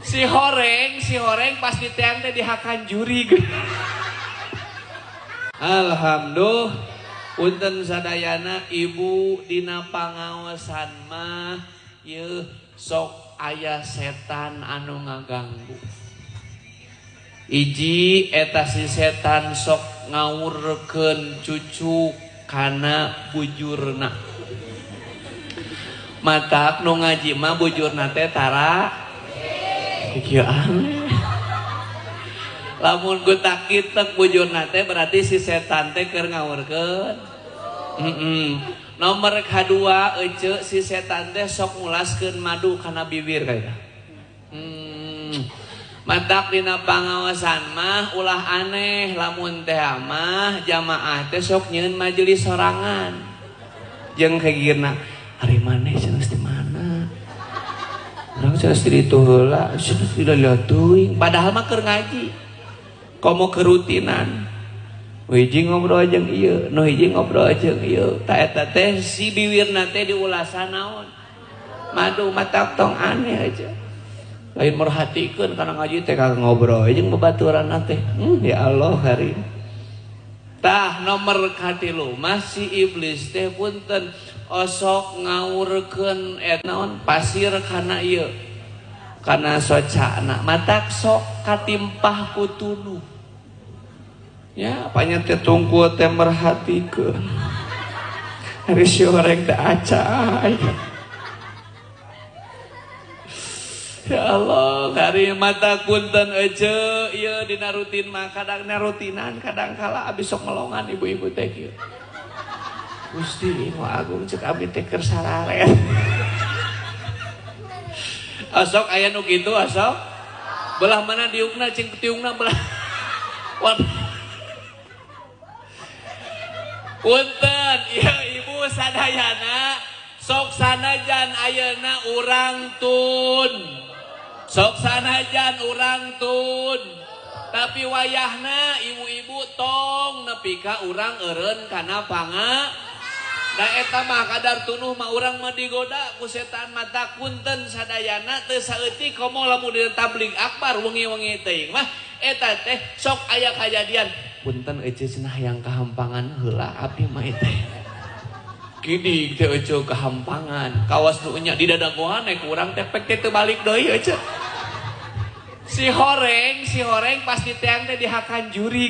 si horeng pas diteang teh dihakan juri. Alhamdulillah punten sadayana ibu dina pangaosan mah yeuh sok aya setan anu ngaganggu. Iji eta si setan sok ngawurkeun cucu kana bujurna. Matak nu ngaji mah bujurna teh tara kieu aneh. Lamun gutak kitek bujurna teh berarti si setan teh keur ngawurkeun. Nomor kadua ece si setan teh sok ngulaskeun madu kana bibir kaya. Matak dina pangawasan mah ulah aneh lamun teh mah jamaah teh sok nyieun majelis sorangan. Jeung kagirna hari maneh cenah di mana? Urang cenah di ditu heula, cenah di lihat teuing. Padahal mah keur ngaji. Komo kerutinan. Hiji ngobrol jeung ieu, nu hiji ngobrol jeung ieu. Ta eta teh si bibirna teh diulasan naon? Madu matak tong aneh aja. Lain merhatikeun kana ngaji teh kagak ngobrol jeung babaturan teh. Ya Allah hari. Tah nomor katilu masih iblis teh punten osok ngawurkeun naon pasir kana ieu. Kana socana matak sok katimpah ku tuduh. Ya apanya teh tungku teh merhatikeun. Hari si horeng teh acai. Ya Allah, kari mata punten ece ieu dina rutin mah kadang narutinan kadang kala abis sok melongan ibu-ibu teh kieu. Gusti nu agung ceuk abdi teh keur sarare. Asok aya nu kitu asok. Belah mana diukna cing tiungna belah. Punten ieu ibu sadayana sok sanajan ayeuna urang tun. Sok sanajan urang tun tapi wayahna ibu-ibu tong nepi ka urang eureun kana panga da eta mah kadar tunuh mah urang mah digoda ku setan mata punten sadayana teu saeutik komo lamun di tabligh akbar wengi-wengi teuing mah eta teh sok aya kajadian punten ece cenah hayang kahampangan heula abdi mah eta kidik teh ece kahampangan kawas nu nya di dadagohan ku urang teh pek teh teu balik deui ece. Si horeng pas diteang teh dihakan juri.